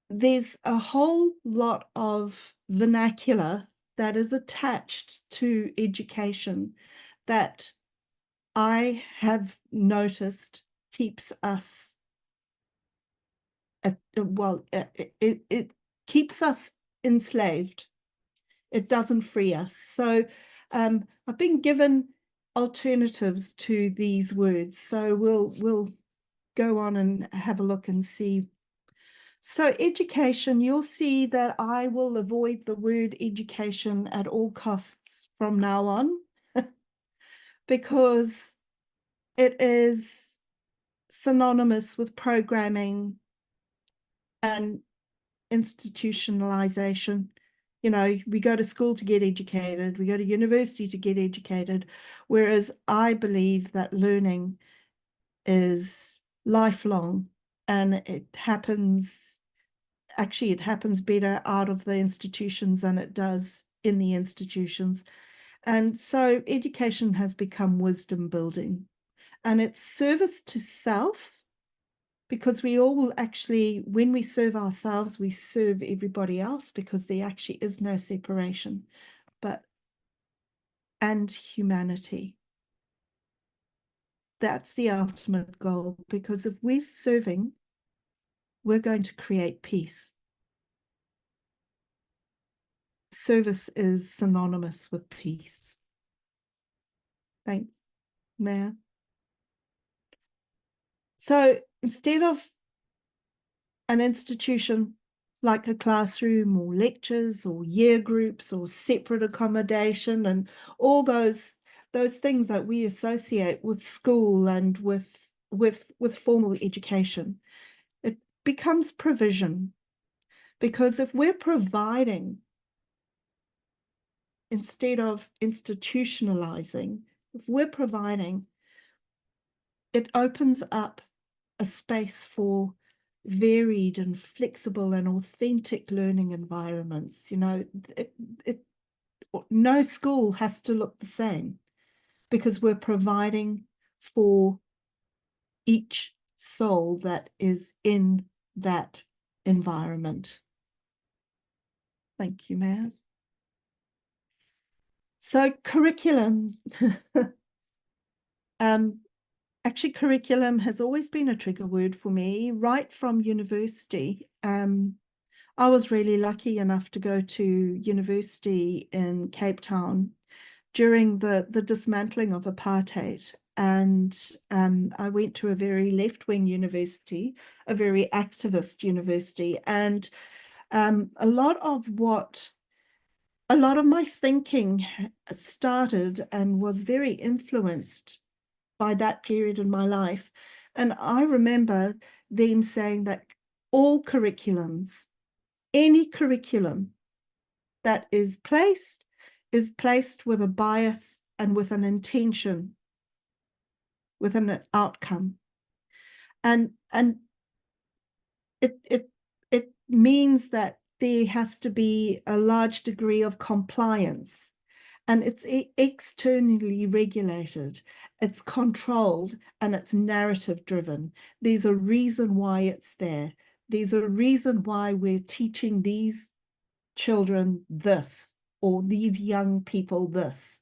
there's a whole lot of vernacular that is attached to education that I have noticed keeps us, it keeps us enslaved. It doesn't free us. So I've been given alternatives to these words. So we'll go on and have a look and see. So education, you'll see that I will avoid the word education at all costs from now on because it is synonymous with programming and institutionalization. You know, we go to school to get educated, we go to university to get educated, whereas I believe that learning is lifelong, and it happens better out of the institutions than it does in the institutions. And so education has become wisdom building, and it's service to self, because we all will actually, when we serve ourselves, we serve everybody else, because there actually is no separation, and humanity. That's the ultimate goal, because if we're serving, we're going to create peace. Service is synonymous with peace. Thanks, Mayor. So instead of an institution like a classroom or lectures or year groups or separate accommodation and all those things that we associate with school and with formal education, it becomes provision. Because if we're providing instead of institutionalizing, if we're providing, it opens up a space for varied and flexible and authentic learning environments. You know, no school has to look the same, because we're providing for each soul that is in that environment. Thank you, Matt. So curriculum. Actually, curriculum has always been a trigger word for me right from university. I was really lucky enough to go to university in Cape Town during the dismantling of apartheid. And I went to a very left-wing university, a very activist university. And a lot of my thinking started and was very influenced by that period in my life. And I remember them saying that all curriculums, any curriculum that is placed with a bias and with an intention, with an outcome. And it means that there has to be a large degree of compliance, and it's externally regulated, it's controlled, and it's narrative driven. There's a reason why it's there. There's a reason why we're teaching these children this, or these young people this,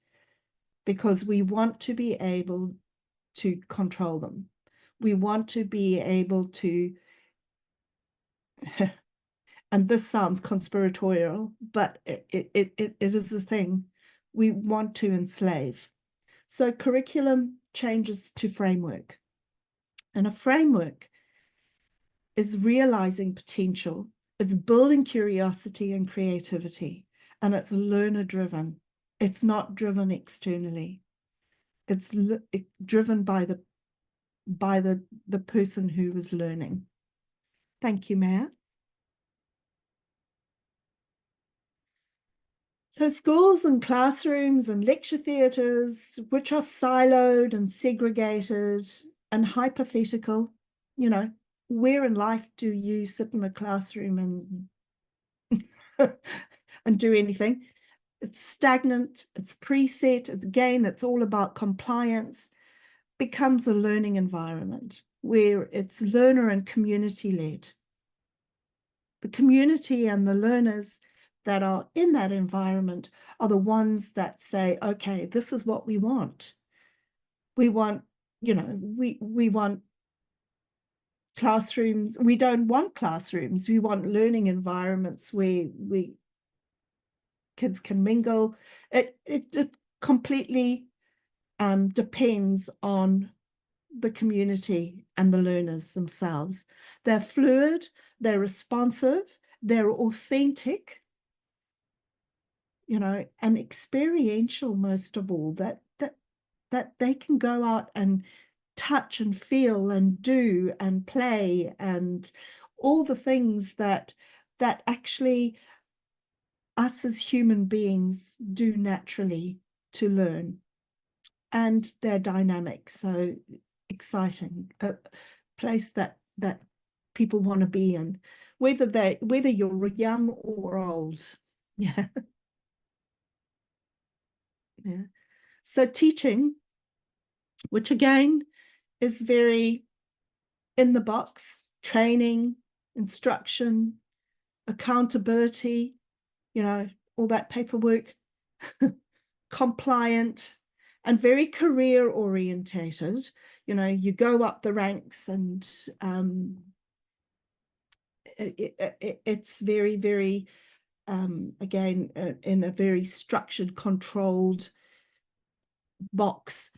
because we want to be able to control them. We want to be able to, and this sounds conspiratorial, but it is a thing. We want to enslave. So curriculum changes to framework. And a framework is realizing potential. It's building curiosity and creativity, and it's learner driven. It's not driven externally. It's driven by the person who is learning. Thank you, Matt. So schools and classrooms and lecture theatres, which are siloed and segregated and hypothetical, you know, where in life do you sit in a classroom and and do anything? It's stagnant, it's preset, it's all about compliance, becomes a learning environment where it's learner and community led. The community and the learners that are in that environment are the ones that say, okay, this is what we want. We want, we want classrooms. We don't want classrooms. We want learning environments where kids can mingle. It completely depends on the community and the learners themselves. They're fluid, they're responsive, they're authentic, and experiential most of all, that they can go out and touch and feel and do and play and all the things that actually us as human beings do naturally to learn. And they're dynamic, so exciting, a place that people want to be in, whether you're young or old. Yeah. Yeah. So teaching, which again is very in the box, training, instruction, accountability, all that paperwork, compliant, and very career orientated. You go up the ranks, and it's very, very, again, in a very structured, controlled box,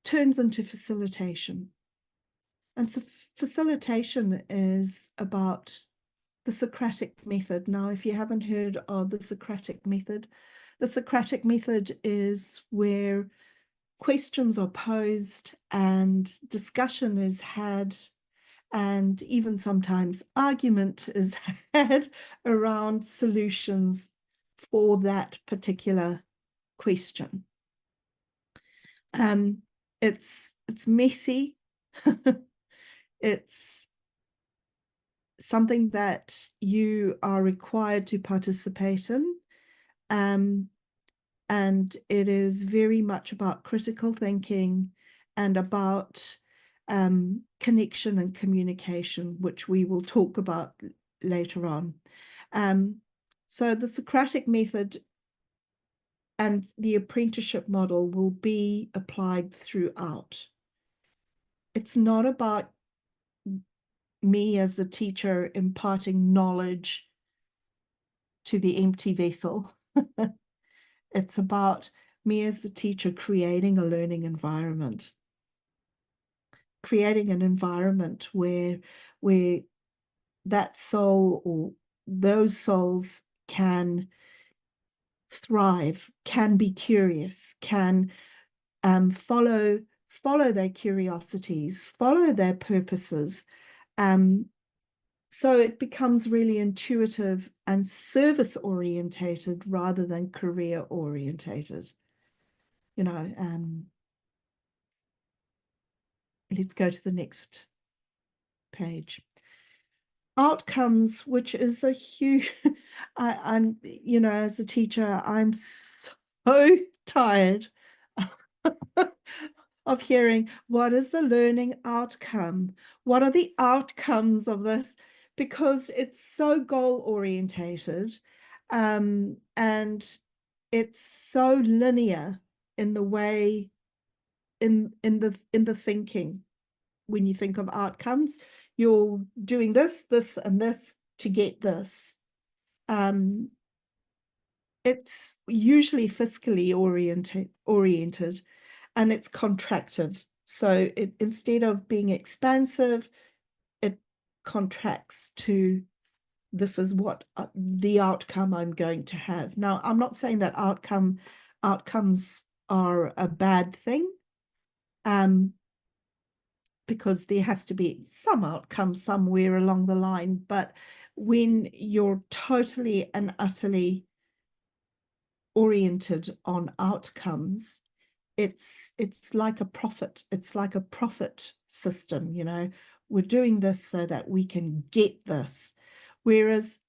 turns into facilitation. And so facilitation is about the Socratic method. Now, if you haven't heard of the Socratic method is where questions are posed and discussion is had, and even sometimes argument is had around solutions for that particular question. It's messy. It's something that you are required to participate in. And it is very much about critical thinking and about connection and communication, which we will talk about later on. So the Socratic method and the apprenticeship model will be applied throughout. It's not about me as the teacher imparting knowledge to the empty vessel. It's about me as the teacher creating a learning environment, creating an environment where that soul or those souls can thrive, can be curious, can follow their curiosities, follow their purposes. So it becomes really intuitive and service orientated rather than career orientated. Let's go to the next page. Outcomes, which is a huge, I'm, as a teacher, I'm so tired of hearing, what is the learning outcome? What are the outcomes of this? Because it's so goal orientated, and it's so linear in the way, in the thinking. When you think of outcomes, you're doing this, and this to get this. It's usually fiscally oriented, and it's contractive. So instead of being expansive, it contracts to, this is what the outcome I'm going to have. Now, I'm not saying that outcomes are a bad thing, because there has to be some outcome somewhere along the line. But when you're totally and utterly oriented on outcomes, it's like a profit. It's like a profit system. We're doing this so that we can get this, whereas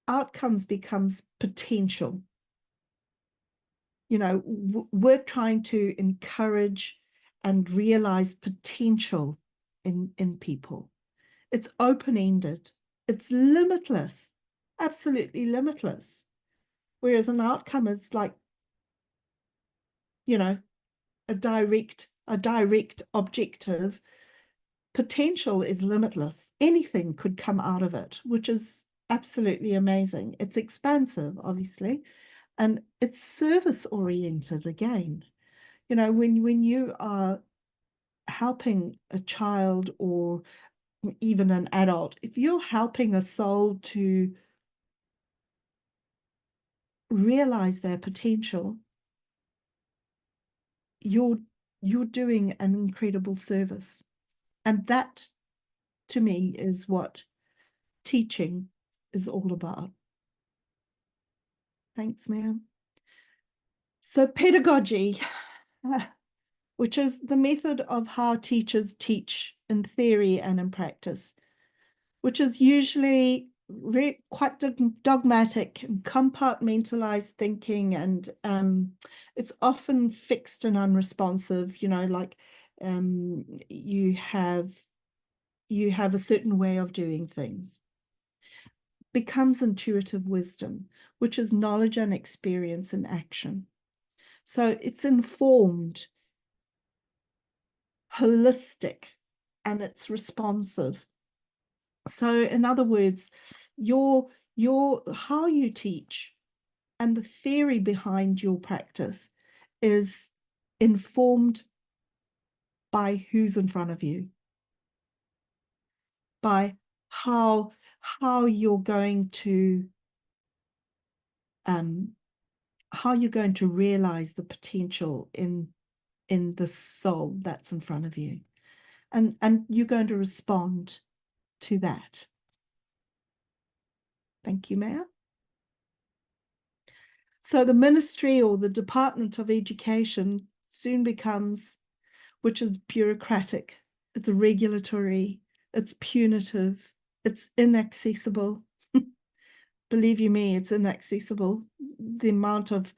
outcomes becomes potential. We're trying to encourage and realize potential in people. It's open-ended. It's limitless, absolutely limitless. Whereas an outcome is like, you know, a direct objective. Potential is limitless. Anything could come out of it, which is absolutely amazing. It's expansive, obviously, and it's service oriented again. You know, when you are helping a child or even an adult, if you're helping a soul to realize their potential, you're doing an incredible service. And that to me is what teaching is all about. Thanks, ma'am. So pedagogy, which is the method of how teachers teach in theory and in practice, which is usually quite dogmatic, compartmentalized thinking, and it's often fixed and unresponsive. You know, like you have a certain way of doing things. Becomes intuitive wisdom, which is knowledge and experience in action. So it's informed, holistic, and it's responsive. So in other words, your how you teach and the theory behind your practice is informed by who's in front of you, by how you're going to realize the potential in the soul that's in front of you, and you're going to respond to that. Thank you, Mayor. So the ministry or the Department of Education soon becomes, which is bureaucratic, it's regulatory, it's punitive, it's inaccessible. Believe you me, it's inaccessible. The amount of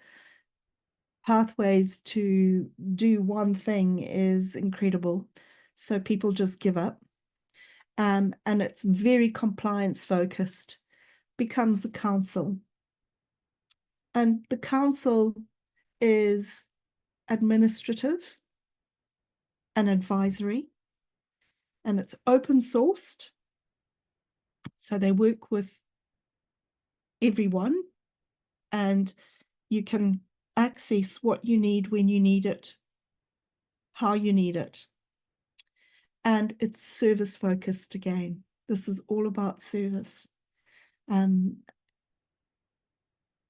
pathways to do one thing is incredible. So people just give up. And it's very compliance focused, becomes the council. And the council is administrative and advisory, and it's open sourced. So they work with everyone, and you can access what you need when you need it, how you need it. And it's service focused again. This is all about service.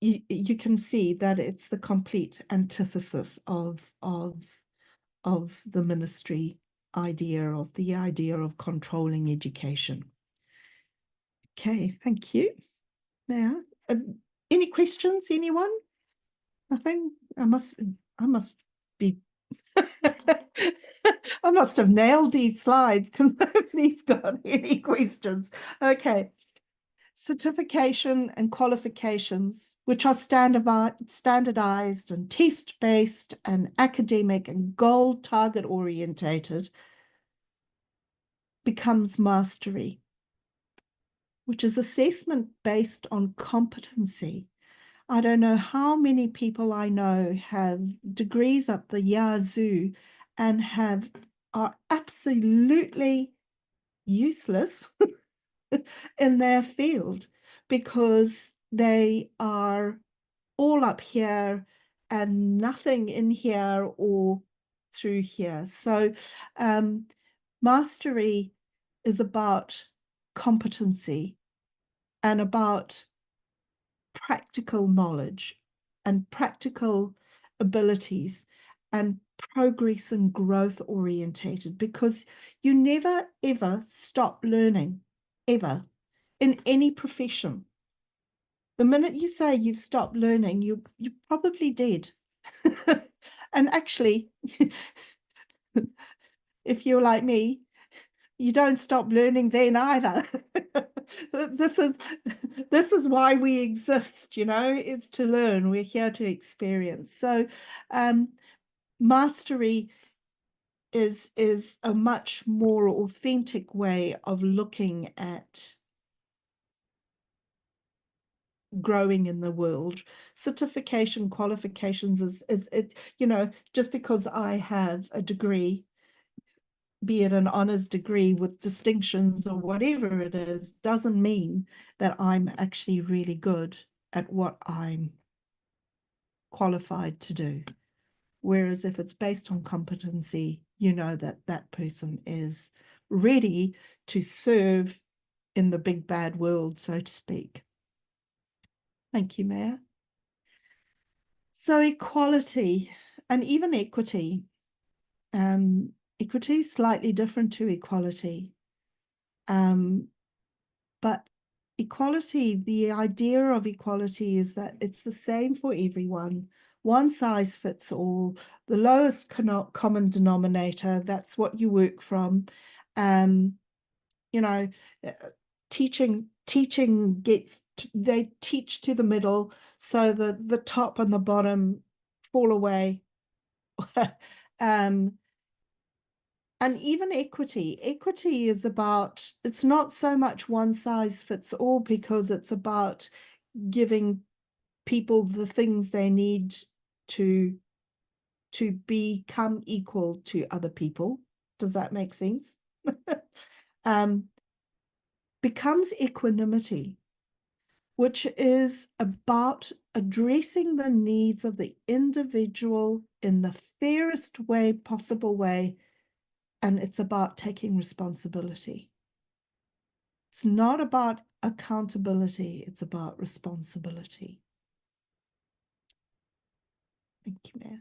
You can see that it's the complete antithesis of the ministry idea, of the idea of controlling education. Okay, thank you. Now, any questions, anyone? Nothing? I must be I must have nailed these slides because nobody's got any questions. Okay. Certification and qualifications, which are standardized and test-based and academic and goal target orientated, becomes mastery, which is assessment based on competency. I don't know how many people I know have degrees up the yazoo and are absolutely useless in their field because they are all up here and nothing in here or through here. So mastery is about competency and about practical knowledge and practical abilities and progress and growth orientated, because you never ever stop learning, ever, in any profession. The minute you say you've stopped learning, you probably did. And actually, if you're like me, you don't stop learning then either. This is why we exist, you know, it's to learn. We're here to experience. So mastery is a much more authentic way of looking at growing in the world. Certification qualifications is it, just because I have a degree, be it an honors degree with distinctions or whatever it is, doesn't mean that I'm actually really good at what I'm qualified to do. Whereas if it's based on competency, you know that that person is ready to serve in the big bad world, so to speak. Thank you, Mayor. So equality and even equity. Equity is slightly different to equality. But equality, the idea of equality is that it's the same for everyone. One size fits all, the lowest common denominator, that's what you work from. You know, uh, teaching gets, they teach to the middle, so the top and the bottom fall away. um, and even equity is about, it's not so much one size fits all, because it's about giving people the things they need to become equal to other people. Does that make sense? um, becomes equanimity, which is about addressing the needs of the individual in the fairest way possible way, and it's about taking responsibility. It's not about accountability, it's about responsibility. Thank you, Mayor.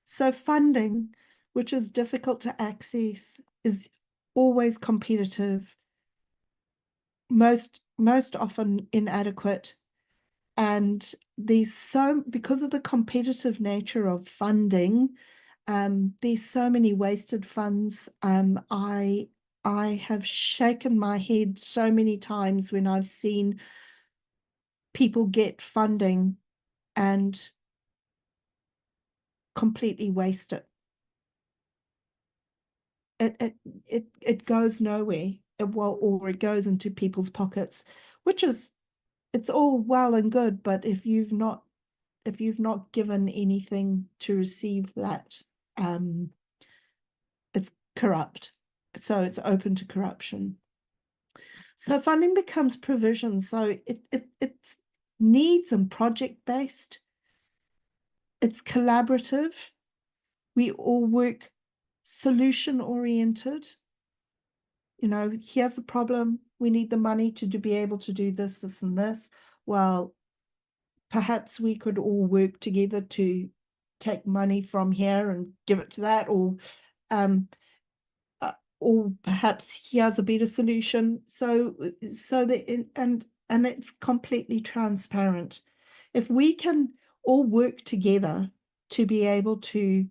So funding, which is difficult to access, is always competitive, most often inadequate. And because of the competitive nature of funding, there's so many wasted funds. I have shaken my head so many times when I've seen people get funding and completely waste it. It goes nowhere, or it goes into people's pockets, which is, it's all well and good, but if you've not given anything to receive that, it's corrupt. So it's open to corruption. So funding becomes provision. So it's needs and project based. It's collaborative. We all work solution oriented. Here's the problem. We need the money to be able to do this, this, and this. Well, perhaps we could all work together to take money from here and give it to that, um, or perhaps here's a better solution. So and it's completely transparent. If we can all work together to be able to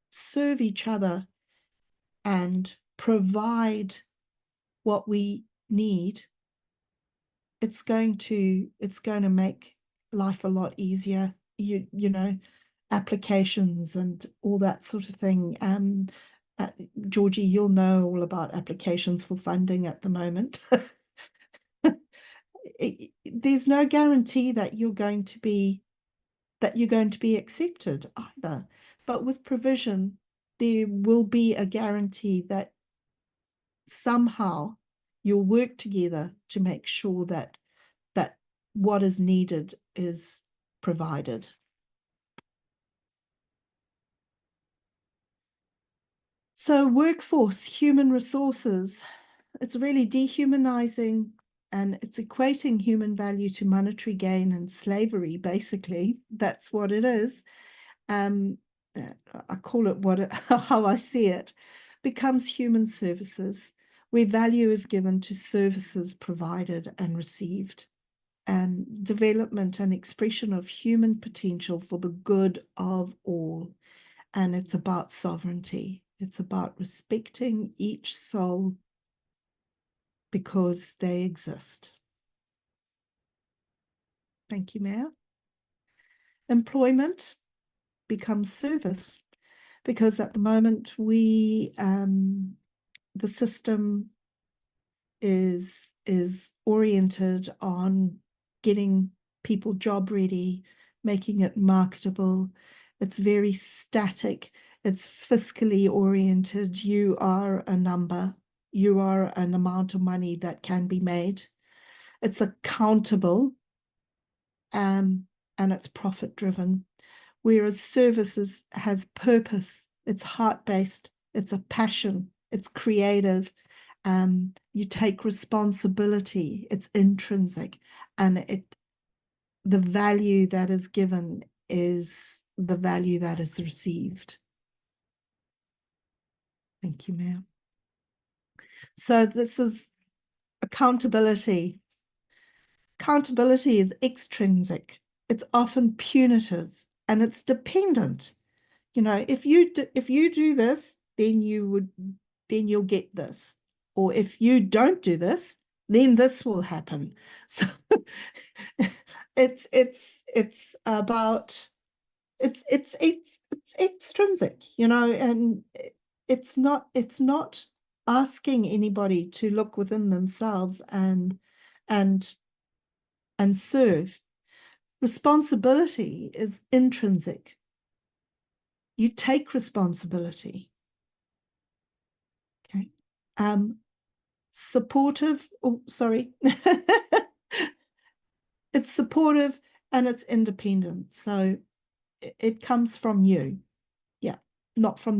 serve each other and provide what we need, it's going to make life a lot easier. Applications and all that sort of thing. Georgie, you'll know all about applications for funding at the moment. There's no guarantee that you're going to be accepted either. But with provision, there will be a guarantee that somehow you'll work together to make sure that what is needed is provided. So workforce, human resources, it's really dehumanizing, and it's equating human value to monetary gain and slavery, basically. That's what it is. I call it how I see it, becomes human services, where value is given to services provided and received, and development and expression of human potential for the good of all. And it's about sovereignty. It's about respecting each soul because they exist. Thank you, Mayor. Employment becomes service, because at the moment the system is oriented on getting people job ready, making it marketable. It's very static. It's fiscally oriented. You are a number. You are an amount of money that can be made. It's accountable, and it's profit driven. Whereas services has purpose. It's heart-based. It's a passion. It's creative. You take responsibility. It's intrinsic, and the value that is given is the value that is received. Thank you, ma'am. So this is accountability. Accountability is extrinsic. It's often punitive, and it's dependent. You know, if you do this, then you'll get this. Or if you don't do this, then this will happen. So it's about it's extrinsic, you know, and it's not asking anybody to look within themselves and and serve. Responsibility is intrinsic. You take responsibility. Okay. Supportive, oh, sorry. It's supportive and it's independent. So it comes from you. Yeah, not from the